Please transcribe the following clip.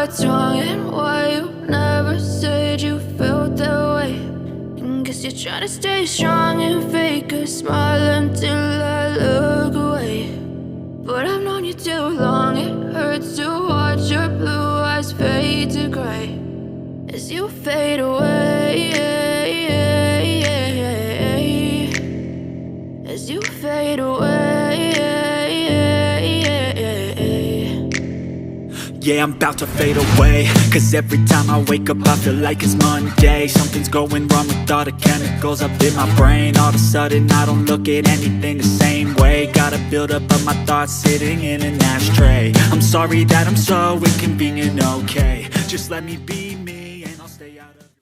what's wrong and why you never said you felt that way. And guess you're trying to stay strong and fake a smile until I look away. But I've known you too long, it hurts to watch your blue eyes fade to gray as you fade away, as you fade away. Yeah, I'm about to fade away, cause every time I wake up I feel like it's Monday. Something's going wrong with all the chemicals up in my brain. All of a sudden I don't look at anything the same way. Got a buildup of my thoughts sitting in an ashtray. I'm sorry that I'm so inconvenient, okay? Just let me be